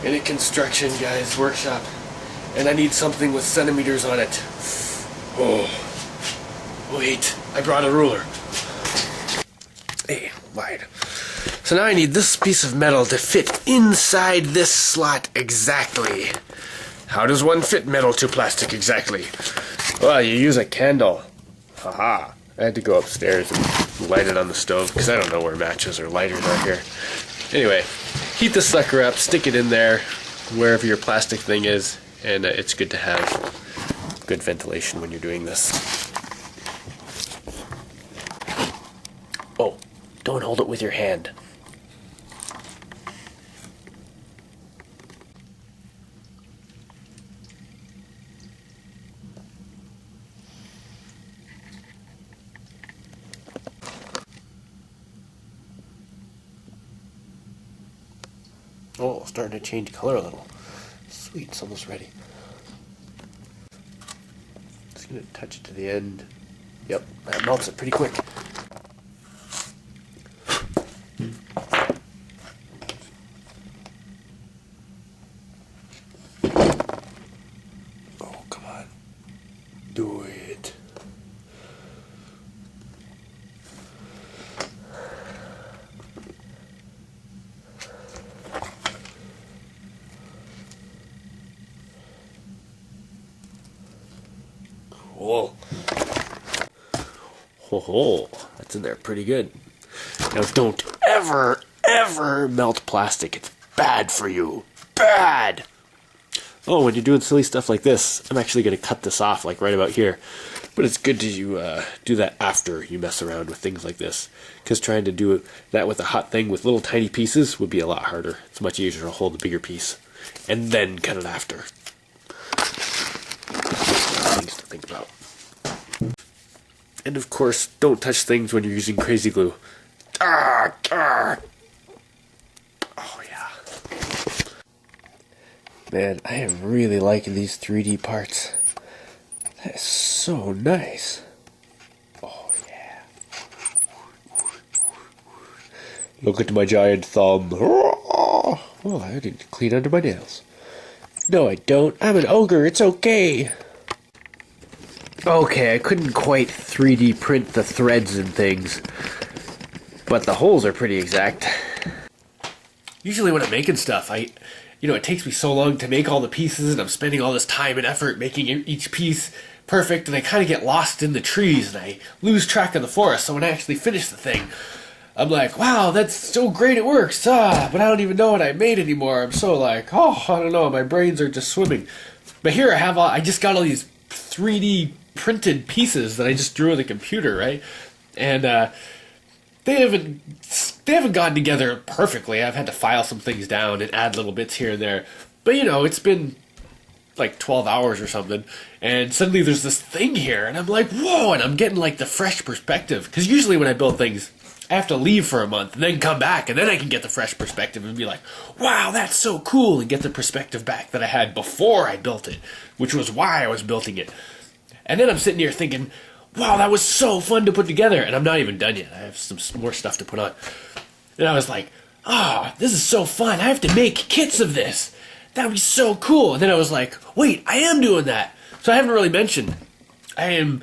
in a construction guy's workshop, and I need something with centimeters on it. Oh, wait, I brought a ruler. Hey, wide. So now I need this piece of metal to fit inside this slot exactly. How does one fit metal to plastic exactly? Well, you use a candle. Haha. I had to go upstairs and light it on the stove because I don't know where matches or lighters are here. Anyway, heat the sucker up, stick it in there, wherever your plastic thing is, and it's good to have good ventilation when you're doing this. Oh, don't hold it with your hand. Oh, starting to change color a little. Sweet, it's almost ready. Just gonna touch it to the end. Yep, that melts it pretty quick. Oh, come on. Do it. Cool. Ho, that's in there pretty good. Now don't ever melt plastic. It's bad for you. Bad! Oh, when you're doing silly stuff like this, I'm actually going to cut this off like right about here. But it's good to do that after you mess around with things like this. Because trying to do that with a hot thing with little tiny pieces would be a lot harder. It's much easier to hold the bigger piece and then cut it after. Things to think about. And of course, don't touch things when you're using crazy glue. Oh yeah. Man, I am really liking these 3D parts. That is so nice. Oh yeah. Look at my giant thumb. Oh, I didn't clean under my nails. No, I don't. I'm an ogre. It's okay. Okay, I couldn't quite 3D print the threads and things, but the holes are pretty exact. Usually when I'm making stuff, it takes me so long to make all the pieces, and I'm spending all this time and effort making each piece perfect, and I kind of get lost in the trees, and I lose track of the forest, so when I actually finish the thing, I'm like, wow, that's so great, it works, but I don't even know what I made anymore. I'm so like, I don't know, my brains are just swimming. But here I just got all these 3D printed pieces that I just drew on the computer, right? And they haven't gotten together perfectly. I've had to file some things down and add little bits here and there. But it's been like 12 hours or something, and suddenly there's this thing here, and I'm like, whoa, and I'm getting like the fresh perspective. Because usually when I build things, I have to leave for a month and then come back, and then I can get the fresh perspective and be like, wow, that's so cool, and get the perspective back that I had before I built it, which was why I was building it. And then I'm sitting here thinking, wow, that was so fun to put together. And I'm not even done yet. I have some more stuff to put on. And I was like, this is so fun. I have to make kits of this. That would be so cool. And then I was like, wait, I am doing that. So I haven't really mentioned. I've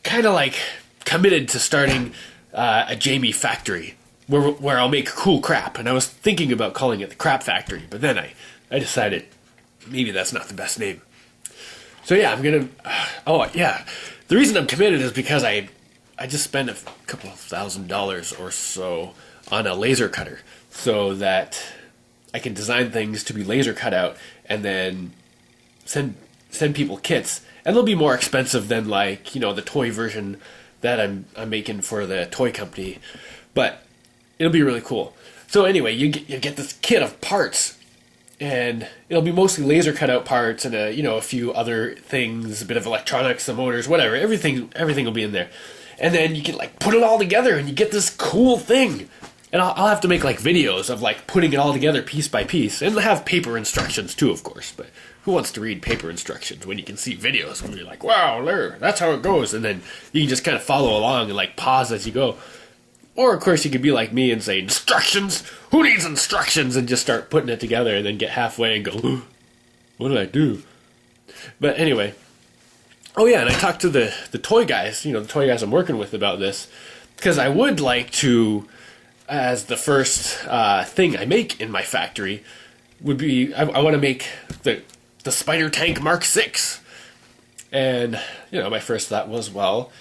kind of like committed to starting a Jaimie factory where I'll make cool crap. And I was thinking about calling it the Crap Factory. But then I decided maybe that's not the best name. So yeah, I'm gonna. The reason I'm committed is because I just spent a couple of $1,000s or so on a laser cutter, so that I can design things to be laser cut out and then send people kits, and they'll be more expensive than the toy version that I'm making for the toy company, but it'll be really cool. So anyway, you get this kit of parts. And it'll be mostly laser cutout parts and a few other things, a bit of electronics, some motors, whatever. Everything will be in there. And then you can put it all together and you get this cool thing. And I'll have to make videos of putting it all together piece by piece, and have paper instructions too, of course. But who wants to read paper instructions when you can see videos and you're like, wow, there, that's how it goes. And then you can just kind of follow along and pause as you go. Or, of course, you could be like me and say, instructions? Who needs instructions? And just start putting it together and then get halfway and go, what did I do? But anyway. Oh, yeah, and I talked to the toy guys, the toy guys I'm working with about this. Because I would like to, as the first thing I make in my factory, would be, I want to make the Spider Tank Mark 6. And, my first thought was, well,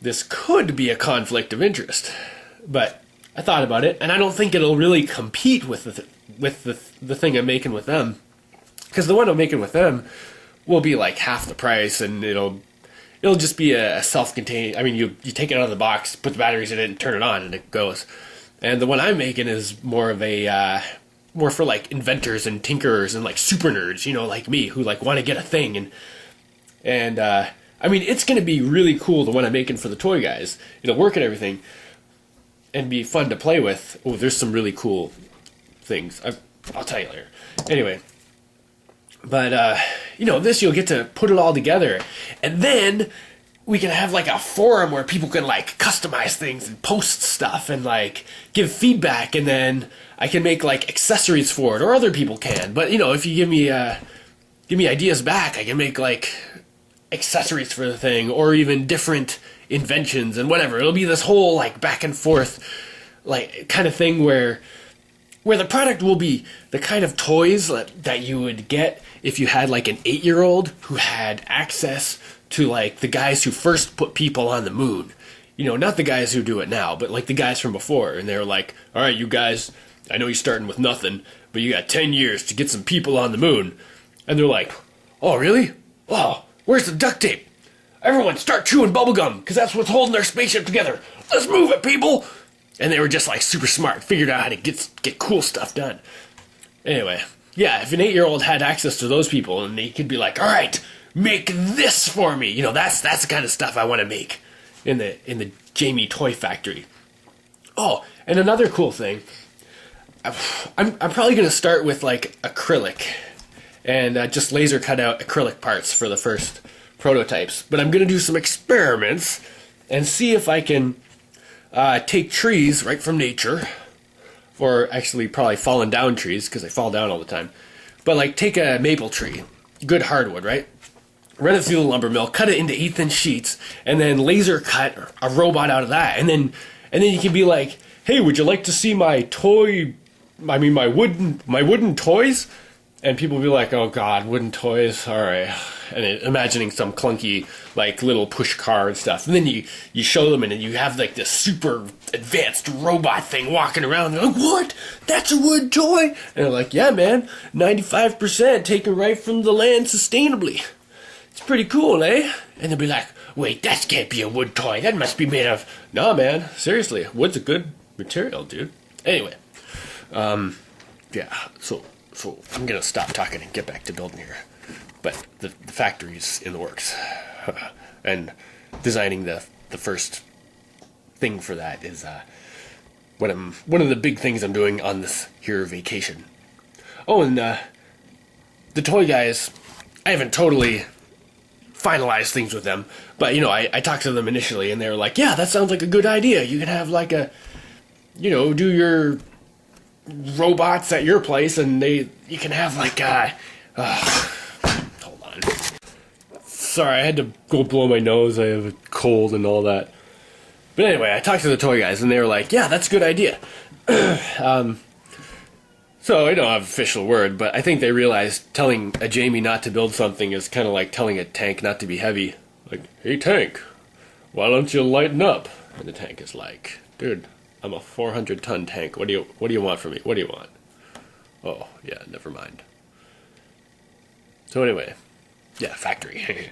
this could be a conflict of interest. But I thought about it, and I don't think it'll really compete with the thing I'm making with them. Because the one I'm making with them will be like half the price, and it'll just be a self-contained. I mean, you take it out of the box, put the batteries in it, and turn it on, and it goes. And the one I'm making is more of a more for like inventors and tinkerers and like super nerds, like me, who like want to get a thing. And I mean, it's going to be really cool, the one I'm making for the toy guys. It'll work and everything, and be fun to play with. Oh, there's some really cool things. I'll tell you later. Anyway. But, this, you'll get to put it all together. And then we can have, like, a forum where people can, like, customize things and post stuff and, like, give feedback. And then I can make, like, accessories for it, or other people can. But, if you give me ideas back, I can make, like, accessories for the thing, or even different inventions and whatever. It'll be this whole, like, back and forth, like, kind of thing where the product will be the kind of toys that you would get if you had like an 8-year-old who had access to like the guys who first put people on the moon. Not the guys who do it now, but like the guys from before. And they were like, all right, you guys, I know you're starting with nothing, but you got 10 years to get some people on the moon. And they're like, oh, really? Oh, where's the duct tape? Everyone start chewing bubblegum, because that's what's holding their spaceship together. Let's move it, people. And they were just like super smart, figured out how to get cool stuff done. Anyway, yeah, if an 8-year-old had access to those people, and they could be like, all right, make this for me. That's the kind of stuff I want to make in the Jaimie toy factory. Oh, and another cool thing, I'm probably going to start with like acrylic and just laser cut out acrylic parts for the first prototypes. But I'm going to do some experiments and see if I can take trees right from nature, or actually probably fallen down trees, because they fall down all the time. But like take a maple tree, good hardwood, right? Run it through the lumber mill, cut it into 1/8-inch sheets, and then laser cut a robot out of that. And then you can be like, hey, would you like to see my wooden toys? And people will be like, oh god, wooden toys, alright. And imagining some clunky, like, little push car and stuff. And then you show them, and then you have, like, this super advanced robot thing walking around. They're like, what? That's a wood toy? And they're like, yeah, man, 95% taken right from the land sustainably. It's pretty cool, eh? And they'll be like, wait, that can't be a wood toy. That must be made of... Nah, man, seriously, wood's a good material, dude. Anyway, yeah, so I'm going to stop talking and get back to building here. But the factory's in the works. And designing the first thing for that is one of the big things I'm doing on this here vacation. Oh, and the toy guys, I haven't totally finalized things with them. But, I talked to them initially, and they were like, yeah, that sounds like a good idea. You can have like a, do your robots at your place, and you can have like hold on, sorry, I had to go blow my nose, I have a cold and all that. But anyway, I talked to the toy guys, and they were like, yeah, that's a good idea. So I don't have an official word, but I think they realized telling a Jaimie not to build something is kind of like telling a tank not to be heavy. Like, hey tank, why don't you lighten up? And the tank is like, dude, I'm a 400-ton tank. What do you want from me? What do you want? Oh, yeah, never mind. So anyway, yeah, factory.